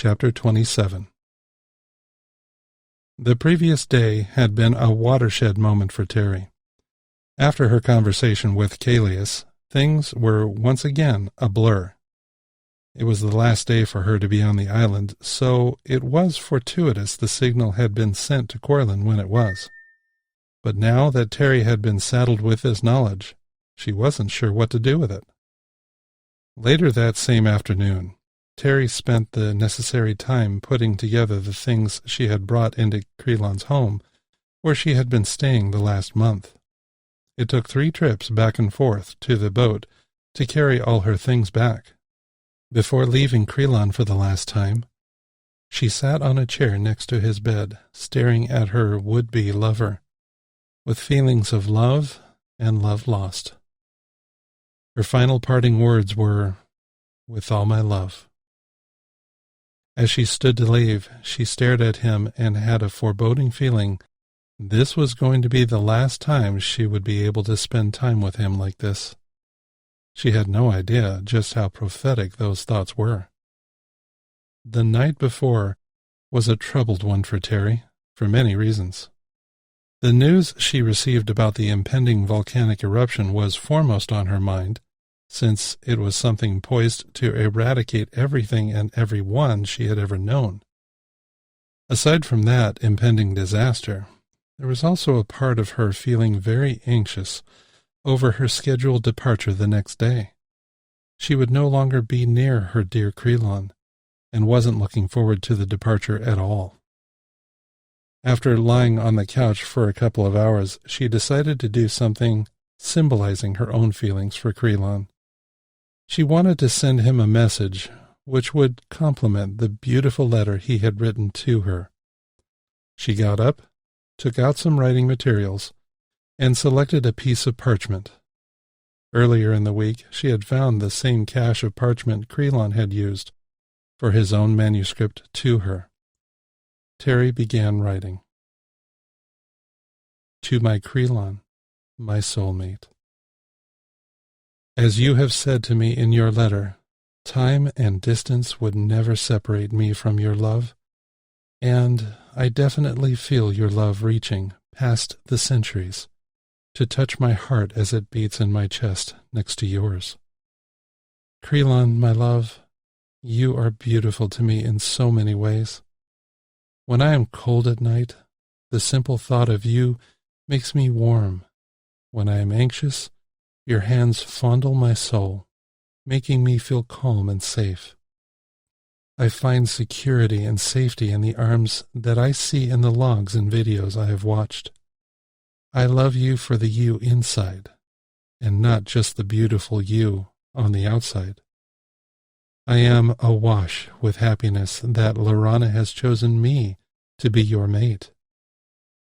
Chapter 27. The previous day had been a watershed moment for Terry. After her conversation with Callias, things were once again a blur. It was the last day for her to be on the island, so it was fortuitous the signal had been sent to Corlin when it was. But now that Terry had been saddled with this knowledge, she wasn't sure what to do with it. Later that same afternoon, Terry spent the necessary time putting together the things she had brought into Creelon's home, where she had been staying the last month. It took 3 trips back and forth to the boat to carry all her things back. Before leaving Creelon for the last time, she sat on a chair next to his bed, staring at her would-be lover, with feelings of love and love lost. Her final parting words were, "With all my love." As she stood to leave, she stared at him and had a foreboding feeling this was going to be the last time she would be able to spend time with him like this. She had no idea just how prophetic those thoughts were. The night before was a troubled one for Terry, for many reasons. The news she received about the impending volcanic eruption was foremost on her mind, since it was something poised to eradicate everything and everyone she had ever known. Aside from that impending disaster, there was also a part of her feeling very anxious over her scheduled departure the next day. She would no longer be near her dear Creelon, and wasn't looking forward to the departure at all. After lying on the couch for a couple of hours, she decided to do something symbolizing her own feelings for Creelon. She wanted to send him a message which would complement the beautiful letter he had written to her. She got up, took out some writing materials, and selected a piece of parchment. Earlier in the week, she had found the same cache of parchment Creelon had used for his own manuscript to her. Terry began writing. To my Creelon, my soulmate. As you have said to me in your letter, time and distance would never separate me from your love, and I definitely feel your love reaching past the centuries to touch my heart as it beats in my chest next to yours. Creelon, my love, you are beautiful to me in so many ways. When I am cold at night, the simple thought of you makes me warm. When I am anxious, your hands fondle my soul, making me feel calm and safe. I find security and safety in the arms that I see in the logs and videos I have watched. I love you for the you inside, and not just the beautiful you on the outside. I am awash with happiness that Lorana has chosen me to be your mate,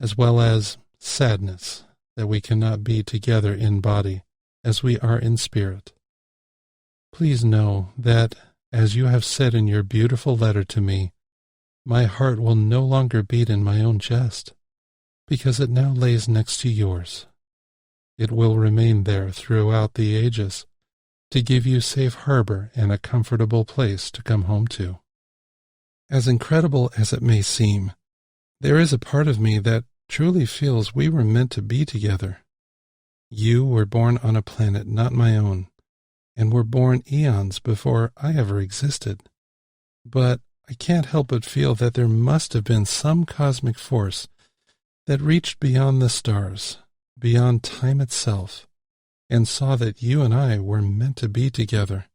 as well as sadness that we cannot be together in body as we are in spirit. Please know that, as you have said in your beautiful letter to me, my heart will no longer beat in my own chest, because it now lays next to yours. It will remain there throughout the ages, to give you safe harbor and a comfortable place to come home to. As incredible as it may seem, there is a part of me that truly feels we were meant to be together. You were born on a planet not my own, and were born eons before I ever existed. But I can't help but feel that there must have been some cosmic force that reached beyond the stars, beyond time itself, and saw that you and I were meant to be together.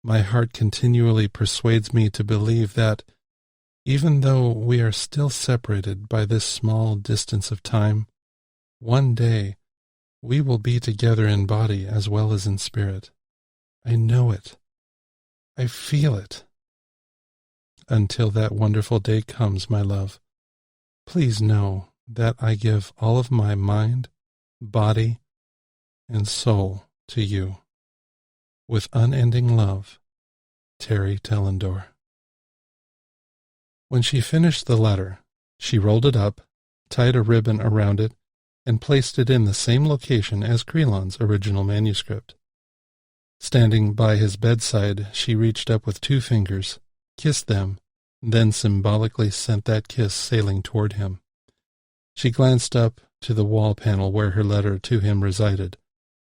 My heart continually persuades me to believe that, even though we are still separated by this small distance of time, one day we will be together in body as well as in spirit. I know it. I feel it. Until that wonderful day comes, my love, please know that I give all of my mind, body, and soul to you. With unending love, Terry Tellendor. When she finished the letter, she rolled it up, tied a ribbon around it, and placed it in the same location as Creelon's original manuscript. Standing by his bedside, she reached up with 2 fingers, kissed them, then symbolically sent that kiss sailing toward him. She glanced up to the wall panel where her letter to him resided,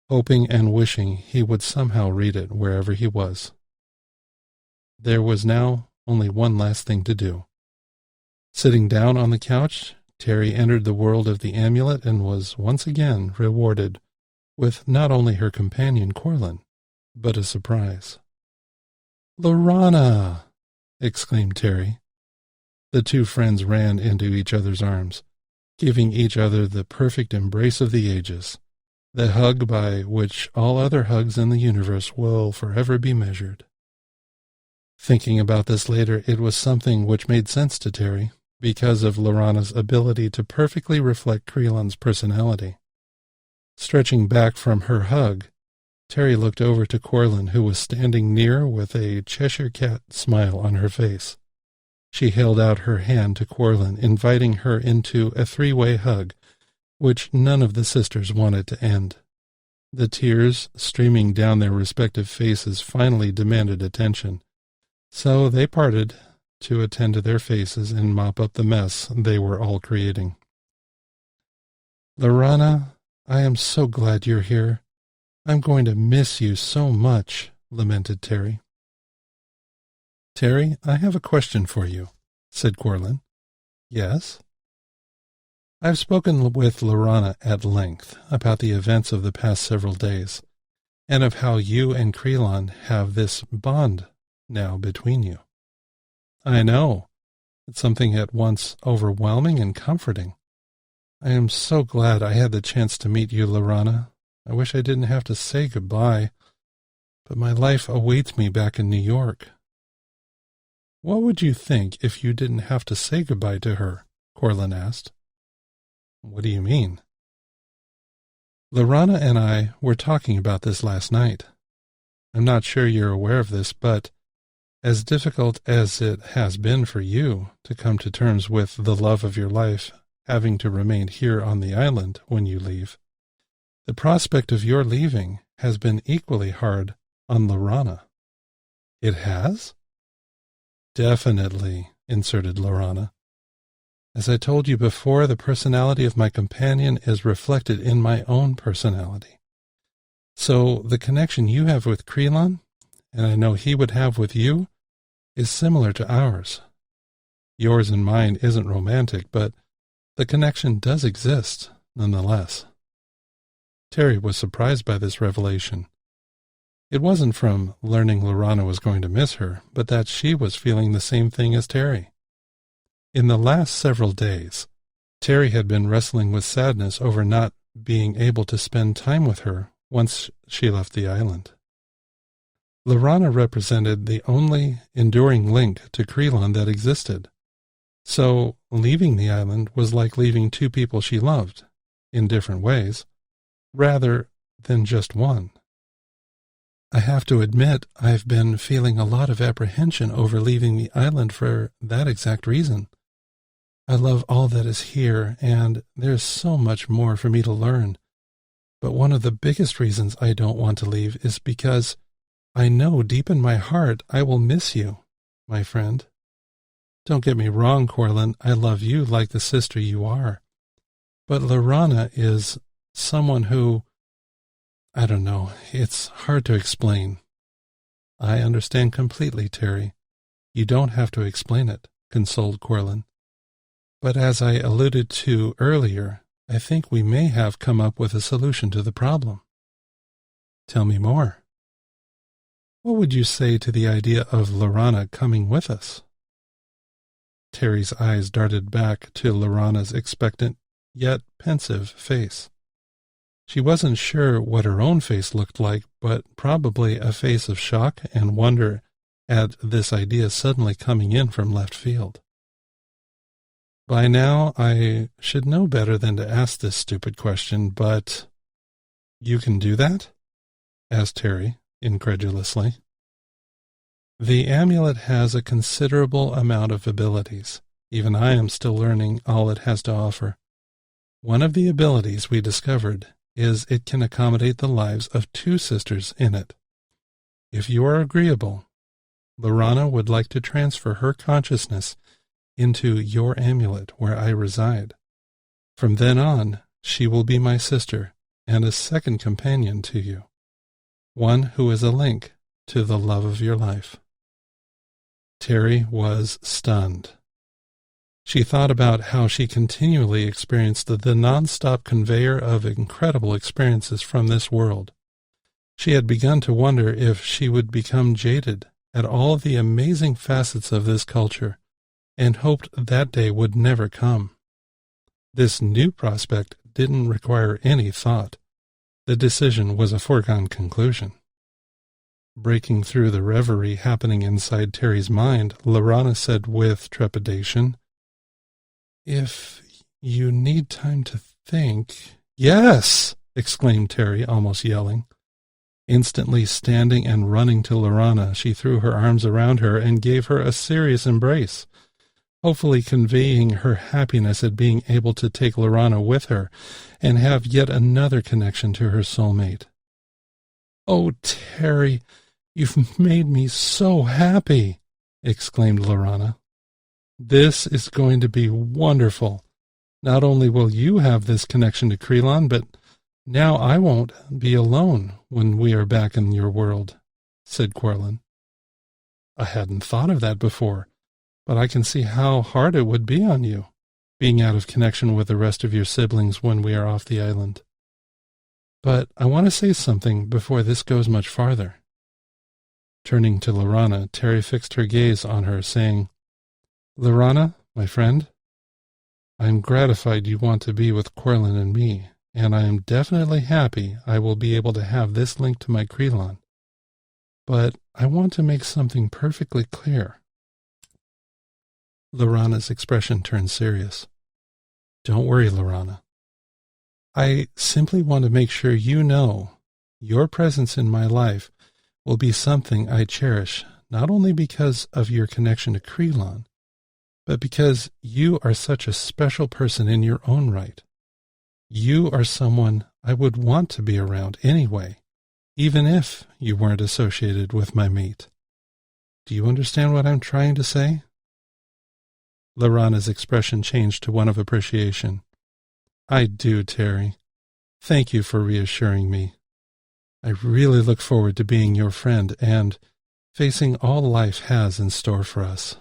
hoping and wishing he would somehow read it wherever he was. There was now only one last thing to do. Sitting down on the couch, Terry entered the world of the amulet and was once again rewarded with not only her companion Corlin, but a surprise. "Lorana!" exclaimed Terry. The two friends ran into each other's arms, giving each other the perfect embrace of the ages, the hug by which all other hugs in the universe will forever be measured. Thinking about this later, it was something which made sense to Terry, because of Lorana's ability to perfectly reflect Creelon's personality. Stretching back from her hug, Terry looked over to Corlin, who was standing near with a Cheshire cat smile on her face. She held out her hand to Corlin, inviting her into a three-way hug, which none of the sisters wanted to end. The tears streaming down their respective faces finally demanded attention, so they parted to attend to their faces and mop up the mess they were all creating. "Lorana, I am so glad you're here. I'm going to miss you so much," lamented Terry. "Terry, I have a question for you," said Corlin. "Yes?" "I've spoken with Lorana at length about the events of the past several days, and of how you and Creelon have this bond now between you. I know. It's something at once overwhelming and comforting. I am so glad I had the chance to meet you, Lorana. I wish I didn't have to say goodbye, but my life awaits me back in New York." "What would you think if you didn't have to say goodbye to her?" Corlin asked. "What do you mean?" "Lorana and I were talking about this last night. I'm not sure you're aware of this, but as difficult as it has been for you to come to terms with the love of your life having to remain here on the island when you leave, the prospect of your leaving has been equally hard on Lorana." "It has?" "Definitely," inserted Lorana. "As I told you before, the personality of my companion is reflected in my own personality. So the connection you have with Creelon, and I know he would have with you, is similar to ours. Yours and mine isn't romantic, but the connection does exist nonetheless." Terry was surprised by this revelation. It wasn't from learning Lorana was going to miss her, but that she was feeling the same thing as Terry. In the last several days, Terry had been wrestling with sadness over not being able to spend time with her once she left the island. Lorana represented the only enduring link to Creelon that existed, so leaving the island was like leaving two people she loved, in different ways, rather than just one. "I have to admit I've been feeling a lot of apprehension over leaving the island for that exact reason. I love all that is here, and there's so much more for me to learn. But one of the biggest reasons I don't want to leave is because I know deep in my heart I will miss you, my friend. Don't get me wrong, Corlin, I love you like the sister you are. But Lorana is someone who, I don't know, it's hard to explain." "I understand completely, Terry. You don't have to explain it," consoled Corlin. "But as I alluded to earlier, I think we may have come up with a solution to the problem." "Tell me more." "What would you say to the idea of Lorana coming with us?" Terry's eyes darted back to Lorana's expectant, yet pensive face. She wasn't sure what her own face looked like, but probably a face of shock and wonder at this idea suddenly coming in from left field. By now, I should know better than to ask this stupid question, but "You can do that?" asked Terry, incredulously. "The amulet has a considerable amount of abilities. Even I am still learning all it has to offer. One of the abilities we discovered is it can accommodate the lives of two sisters in it. If you are agreeable, Lorana would like to transfer her consciousness into your amulet where I reside. From then on, she will be my sister and a second companion to you, one who is a link to the love of your life." Terry was stunned. She thought about how she continually experienced the non-stop conveyor of incredible experiences from this world. She had begun to wonder if she would become jaded at all of the amazing facets of this culture, and hoped that day would never come. This new prospect didn't require any thought. The decision was a foregone conclusion. Breaking through the reverie happening inside Terry's mind, Lorana said with trepidation, "If you need time to think—" "Yes!" exclaimed Terry, almost yelling. Instantly standing and running to Lorana, she threw her arms around her and gave her a serious embrace, hopefully conveying her happiness at being able to take Lorana with her and have yet another connection to her soulmate. "Oh, Terry, you've made me so happy!" exclaimed Lorana. "This is going to be wonderful. Not only will you have this connection to Krelon, but now I won't be alone when we are back in your world," said Corlin. "I hadn't thought of that before, but I can see how hard it would be on you, being out of connection with the rest of your siblings when we are off the island. But I want to say something before this goes much farther." Turning to Lorana, Terry fixed her gaze on her, saying, "Lorana, my friend, I am gratified you want to be with Corlin and me, and I am definitely happy I will be able to have this link to my Krelon. But I want to make something perfectly clear." Lorana's expression turned serious. "Don't worry, Lorana. I simply want to make sure you know your presence in my life will be something I cherish, not only because of your connection to Krelon, but because you are such a special person in your own right. You are someone I would want to be around anyway, even if you weren't associated with my mate. Do you understand what I'm trying to say?" Lorana's expression changed to one of appreciation. "I do, Terry. Thank you for reassuring me. I really look forward to being your friend and facing all life has in store for us."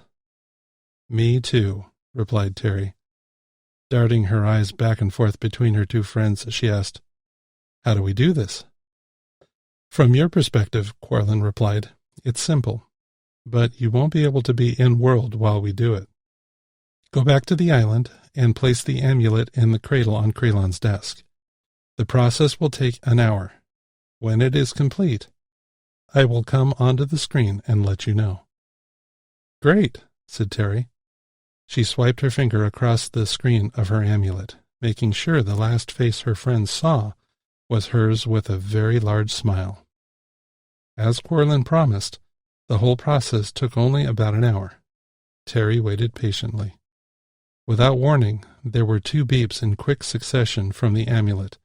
"Me too," replied Terry. Darting her eyes back and forth between her two friends, she asked, "How do we do this?" "From your perspective," Corlin replied, "it's simple, but you won't be able to be in-world while we do it. Go back to the island and place the amulet in the cradle on Krelon's desk. The process will take an hour. When it is complete, I will come onto the screen and let you know." "Great," said Terry. She swiped her finger across the screen of her amulet, making sure the last face her friend saw was hers with a very large smile. As Corlin promised, the whole process took only about an hour. Terry waited patiently. Without warning, there were 2 beeps in quick succession from the amulet.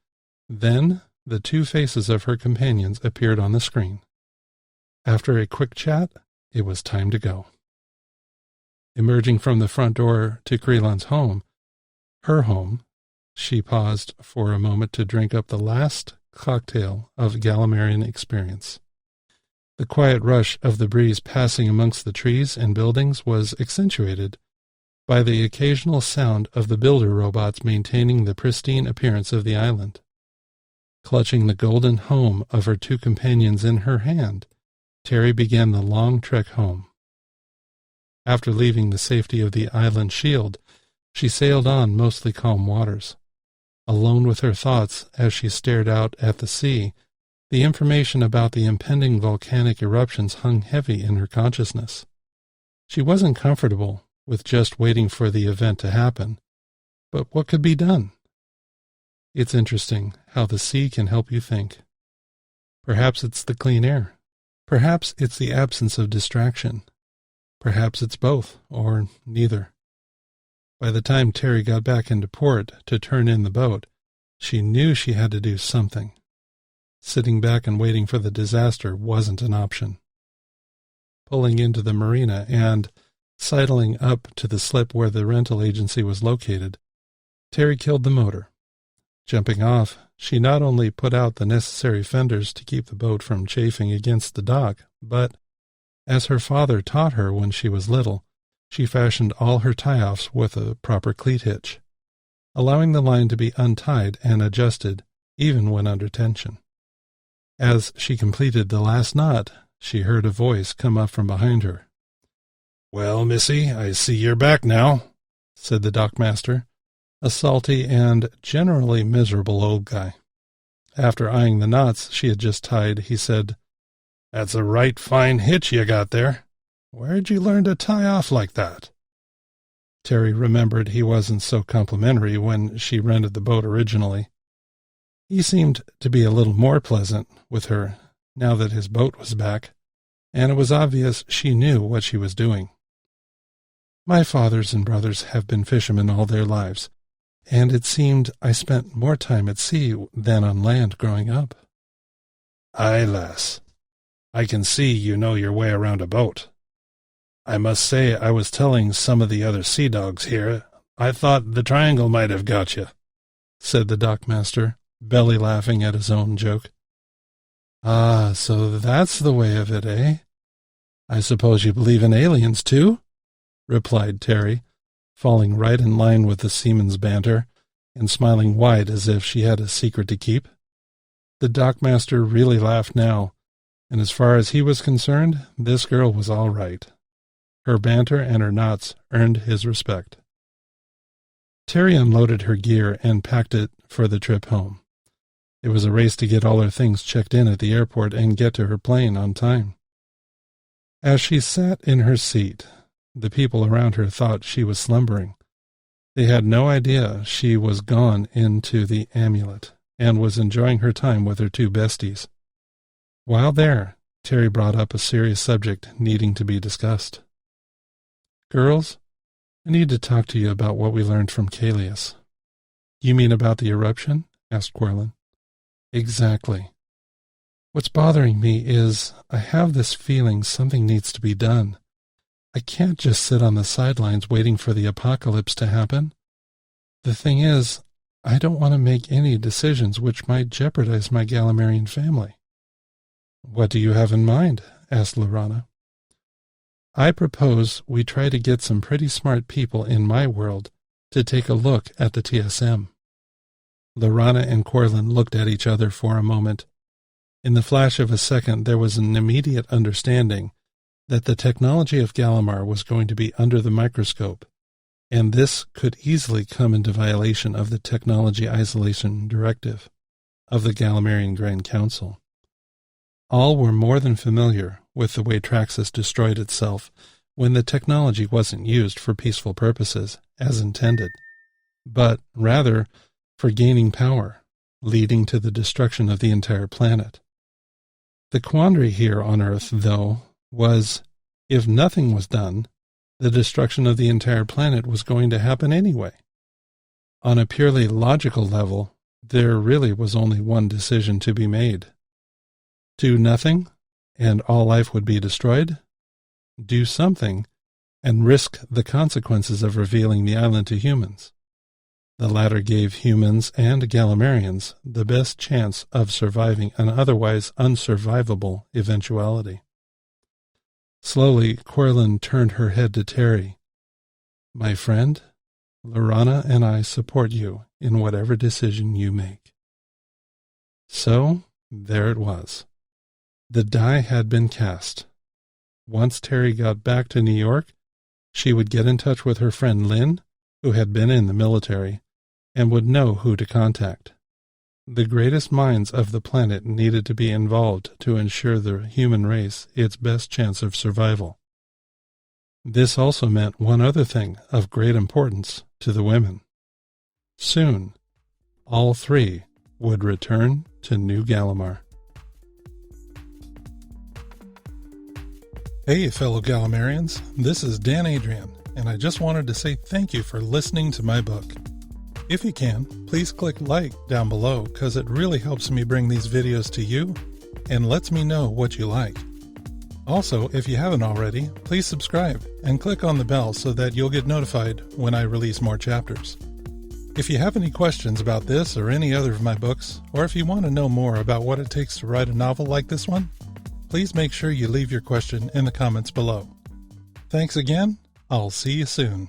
Then the 2 faces of her companions appeared on the screen. After a quick chat, it was time to go. Emerging from the front door to Krelon's home, her home, she paused for a moment to drink up the last cocktail of Galimarian experience. The quiet rush of the breeze passing amongst the trees and buildings was accentuated by the occasional sound of the builder robots maintaining the pristine appearance of the island. Clutching the golden home of her 2 companions in her hand, Terry began the long trek home. After leaving the safety of the island shield, she sailed on mostly calm waters. Alone with her thoughts as she stared out at the sea, the information about the impending volcanic eruptions hung heavy in her consciousness. She wasn't comfortable with just waiting for the event to happen, but what could be done? It's interesting how the sea can help you think. Perhaps it's the clean air. Perhaps it's the absence of distraction. Perhaps it's both, or neither. By the time Terry got back into port to turn in the boat, she knew she had to do something. Sitting back and waiting for the disaster wasn't an option. pulling into the marina and sidling up to the slip where the rental agency was located, Terry killed the motor. Jumping off, she not only put out the necessary fenders to keep the boat from chafing against the dock, but, as her father taught her when she was little, she fashioned all her tie-offs with a proper cleat hitch, allowing the line to be untied and adjusted even when under tension. As she completed the last knot, she heard a voice come up from behind her. "Well, missy, I see you're back now," said the dockmaster, a salty and generally miserable old guy. After eyeing the knots she had just tied, he said, "That's a right fine hitch you got there. Where'd you learn to tie off like that?" Terry remembered he wasn't so complimentary when she rented the boat originally. He seemed to be a little more pleasant with her now that his boat was back, and it was obvious she knew what she was doing. "My fathers and brothers have been fishermen all their lives, and it seemed I spent more time at sea than on land growing up." "Aye, lass, I can see you know your way around a boat. I must say I was telling some of the other sea dogs here I thought the triangle might have got you," said the dockmaster, belly laughing at his own joke. "Ah, so that's the way of it, eh? I suppose you believe in aliens, too?" replied Terry, falling right in line with the seaman's banter, and smiling wide as if she had a secret to keep. The dockmaster really laughed now, and as far as he was concerned, this girl was all right. Her banter and her knots earned his respect. Terry unloaded her gear and packed it for the trip home. It was a race to get all her things checked in at the airport and get to her plane on time. As she sat in her seat, the people around her thought she was slumbering. They had no idea she was gone into the amulet and was enjoying her time with her two besties. While there, Terry brought up a serious subject needing to be discussed. "Girls, I need to talk to you about what we learned from Callias." "You mean about the eruption?" asked Querlin. "Exactly. What's bothering me is I have this feeling something needs to be done. I can't just sit on the sidelines waiting for the apocalypse to happen. The thing is, I don't want to make any decisions which might jeopardize my Galimarian family." "What do you have in mind?" asked Lorana. "I propose we try to get some pretty smart people in my world to take a look at the TSM. Lorana and Querlin looked at each other for a moment. In the flash of a second there was an immediate understanding that the technology of Galimar was going to be under the microscope, and this could easily come into violation of the Technology Isolation Directive of the Galimarian Grand Council. All were more than familiar with the way Traxxas destroyed itself when the technology wasn't used for peaceful purposes, as intended, but rather for gaining power, leading to the destruction of the entire planet. The quandary here on Earth, though, was, if nothing was done, the destruction of the entire planet was going to happen anyway. On a purely logical level, there really was only one decision to be made. Do nothing, and all life would be destroyed? Do something, and risk the consequences of revealing the island to humans. The latter gave humans and Galimarians the best chance of surviving an otherwise unsurvivable eventuality. Slowly, Querlin turned her head to Terry. "My friend, Lorana and I support you in whatever decision you make." So, there it was. The die had been cast. Once Terry got back to New York, she would get in touch with her friend Lynn, who had been in the military, and would know who to contact. The greatest minds of the planet needed to be involved to ensure the human race its best chance of survival. This also meant one other thing of great importance to the women. Soon, all three would return to New Galimar. Hey, fellow Galimarians, this is Dan Adrian, and I just wanted to say thank you for listening to my book. If you can, please click like down below because it really helps me bring these videos to you and lets me know what you like. Also, if you haven't already, please subscribe and click on the bell so that you'll get notified when I release more chapters. If you have any questions about this or any other of my books, or if you want to know more about what it takes to write a novel like this one, please make sure you leave your question in the comments below. Thanks again. I'll see you soon.